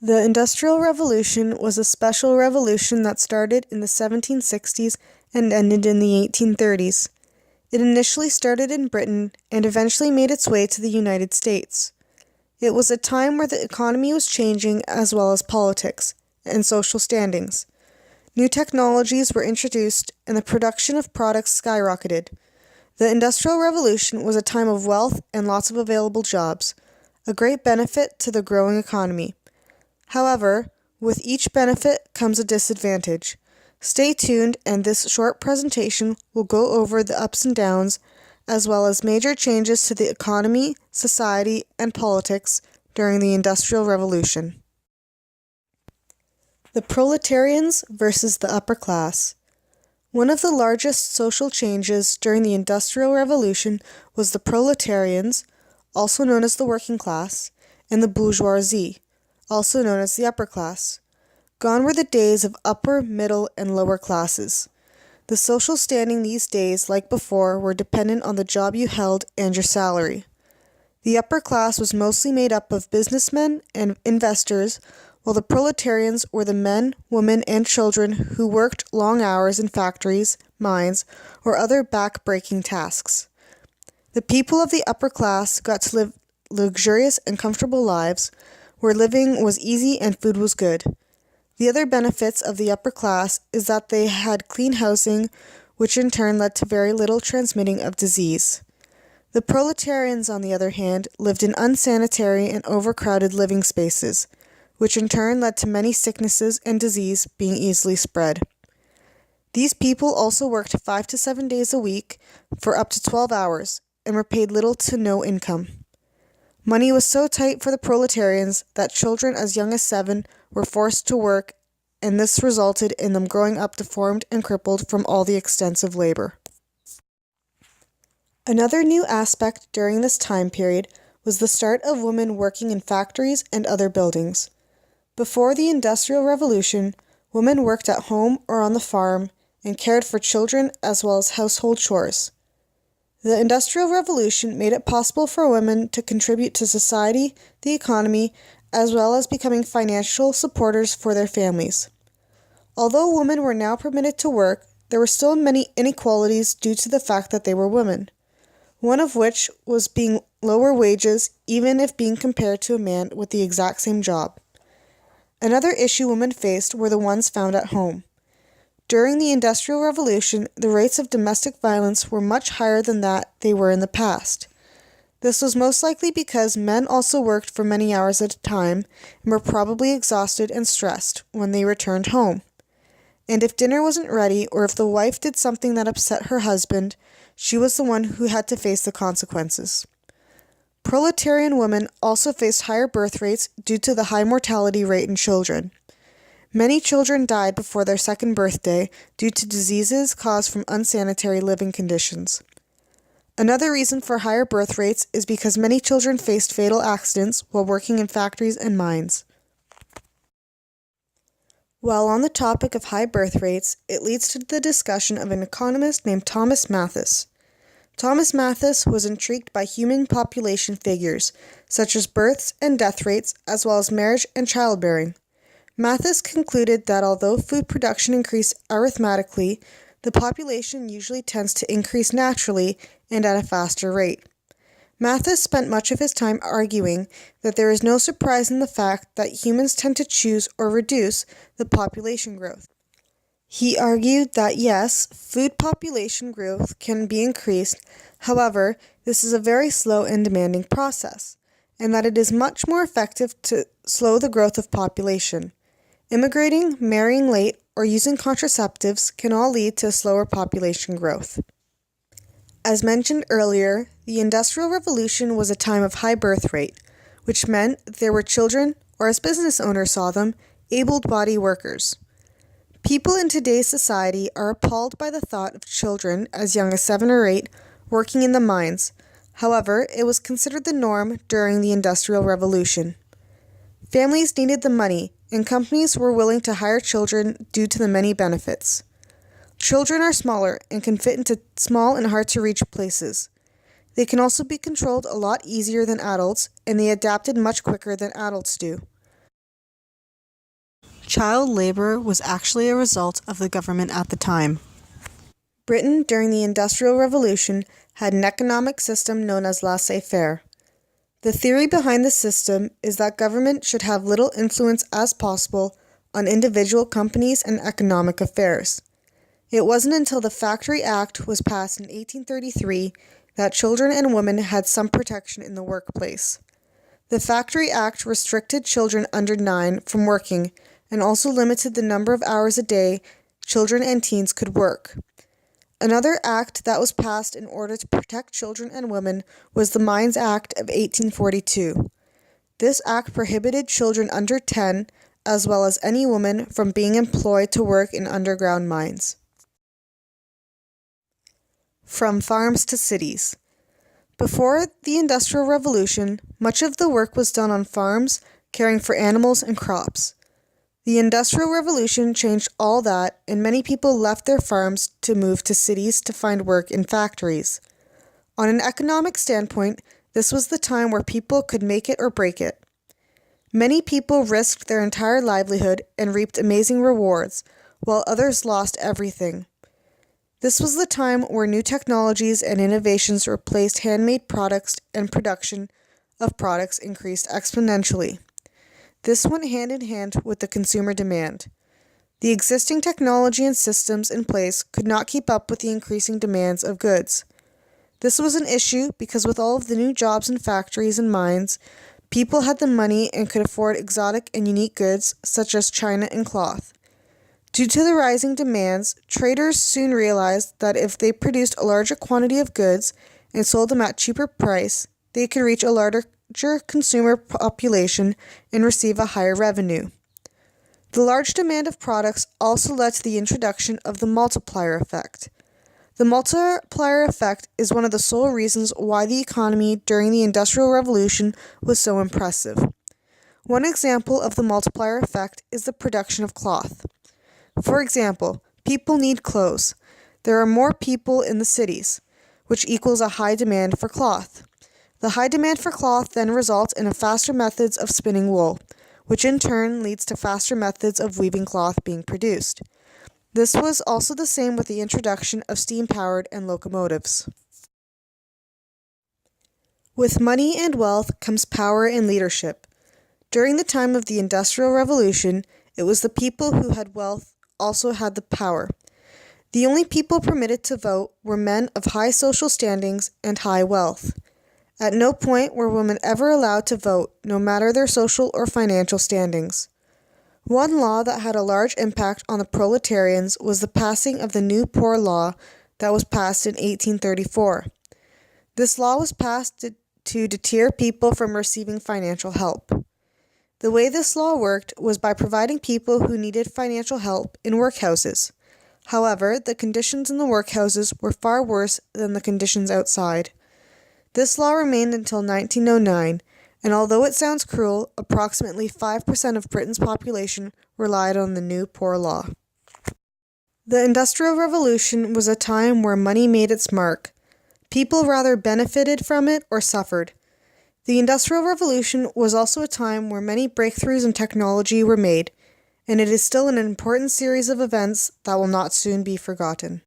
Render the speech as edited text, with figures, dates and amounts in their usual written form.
The Industrial Revolution was a special revolution that started in the 1760s and ended in the 1830s. It initially started in Britain and eventually made its way to the United States. It was a time where the economy was changing as well as politics and social standings. New technologies were introduced and the production of products skyrocketed. The Industrial Revolution was a time of wealth and lots of available jobs, a great benefit to the growing economy. However, with each benefit comes a disadvantage. Stay tuned, and this short presentation will go over the ups and downs, as well as major changes to the economy, society, and politics during the Industrial Revolution. The proletarians versus the upper class. One of the largest social changes during the Industrial Revolution was the proletarians, also known as the working class, and the bourgeoisie, also known as the upper class. Gone were the days of upper, middle, and lower classes. The social standing these days, like before, were dependent on the job you held and your salary. The upper class was mostly made up of businessmen and investors, while the proletarians were the men, women, and children who worked long hours in factories, mines, or other back-breaking tasks. The people of the upper class got to live luxurious and comfortable lives, where living was easy and food was good. The other benefits of the upper class is that they had clean housing, which in turn led to very little transmitting of disease. The proletarians, on the other hand, lived in unsanitary and overcrowded living spaces, which in turn led to many sicknesses and disease being easily spread. These people also worked 5 to 7 days a week for up to 12 hours and were paid little to no income. Money was so tight for the proletarians that children as young as 7 were forced to work, and this resulted in them growing up deformed and crippled from all the extensive labor. Another new aspect during this time period was the start of women working in factories and other buildings. Before the Industrial Revolution, women worked at home or on the farm and cared for children as well as household chores. The Industrial Revolution made it possible for women to contribute to society, the economy, as well as becoming financial supporters for their families. Although women were now permitted to work, there were still many inequalities due to the fact that they were women, one of which was being lower wages even if being compared to a man with the exact same job. Another issue women faced were the ones found at home. During the Industrial Revolution, the rates of domestic violence were much higher than that they were in the past. This was most likely because men also worked for many hours at a time and were probably exhausted and stressed when they returned home. And if dinner wasn't ready, or if the wife did something that upset her husband, she was the one who had to face the consequences. Proletarian women also faced higher birth rates due to the high mortality rate in children. Many children died before their second birthday due to diseases caused from unsanitary living conditions. Another reason for higher birth rates is because many children faced fatal accidents while working in factories and mines. While on the topic of high birth rates, it leads to the discussion of an economist named Thomas Malthus. Thomas Malthus was intrigued by human population figures, such as births and death rates, as well as marriage and childbearing. Malthus concluded that although food production increased arithmetically, the population usually tends to increase naturally and at a faster rate. Malthus spent much of his time arguing that there is no surprise in the fact that humans tend to choose or reduce the population growth. He argued that yes, food population growth can be increased, however, this is a very slow and demanding process, and that it is much more effective to slow the growth of population. Immigrating, marrying late, or using contraceptives can all lead to slower population growth. As mentioned earlier, the Industrial Revolution was a time of high birth rate, which meant there were children, or as business owners saw them, able-bodied workers. People in today's society are appalled by the thought of children as young as 7 or 8 working in the mines. However, it was considered the norm during the Industrial Revolution. Families needed the money, and companies were willing to hire children due to the many benefits. Children are smaller and can fit into small and hard-to-reach places. They can also be controlled a lot easier than adults, and they adapted much quicker than adults do. Child labor was actually a result of the government at the time. Britain during the Industrial Revolution had an economic system known as laissez-faire. The theory behind the system is that government should have little influence as possible on individual companies and economic affairs. It wasn't until the Factory Act was passed in 1833 that children and women had some protection in the workplace. The Factory Act restricted children under 9 from working and also limited the number of hours a day children and teens could work. Another act that was passed in order to protect children and women was the Mines Act of 1842. This act prohibited children under 10, as well as any woman, from being employed to work in underground mines. From farms to cities. Before the Industrial Revolution, much of the work was done on farms, caring for animals and crops. The Industrial Revolution changed all that, and many people left their farms to move to cities to find work in factories. On an economic standpoint, this was the time where people could make it or break it. Many people risked their entire livelihood and reaped amazing rewards, while others lost everything. This was the time where new technologies and innovations replaced handmade products and production of products increased exponentially. This went hand in hand with the consumer demand. The existing technology and systems in place could not keep up with the increasing demands of goods. This was an issue because with all of the new jobs in factories and mines, people had the money and could afford exotic and unique goods such as china and cloth. Due to the rising demands, traders soon realized that if they produced a larger quantity of goods and sold them at cheaper price, they could reach a larger consumer population and receive a higher revenue. The large demand of products also led to the introduction of the multiplier effect. The multiplier effect is one of the sole reasons why the economy during the Industrial Revolution was so impressive. One example of the multiplier effect is the production of cloth. For example, people need clothes. There are more people in the cities, which equals a high demand for cloth. The high demand for cloth then results in faster methods of spinning wool, which in turn leads to faster methods of weaving cloth being produced. This was also the same with the introduction of steam-powered and locomotives. With money and wealth comes power and leadership. During the time of the Industrial Revolution, it was the people who had wealth also had the power. The only people permitted to vote were men of high social standings and high wealth. At no point were women ever allowed to vote, no matter their social or financial standings. One law that had a large impact on the proletarians was the passing of the New Poor Law that was passed in 1834. This law was passed to deter people from receiving financial help. The way this law worked was by providing people who needed financial help in workhouses. However, the conditions in the workhouses were far worse than the conditions outside. This law remained until 1909, and although it sounds cruel, approximately 5% of Britain's population relied on the New Poor Law. The Industrial Revolution was a time where money made its mark. People rather benefited from it or suffered. The Industrial Revolution was also a time where many breakthroughs in technology were made, and it is still an important series of events that will not soon be forgotten.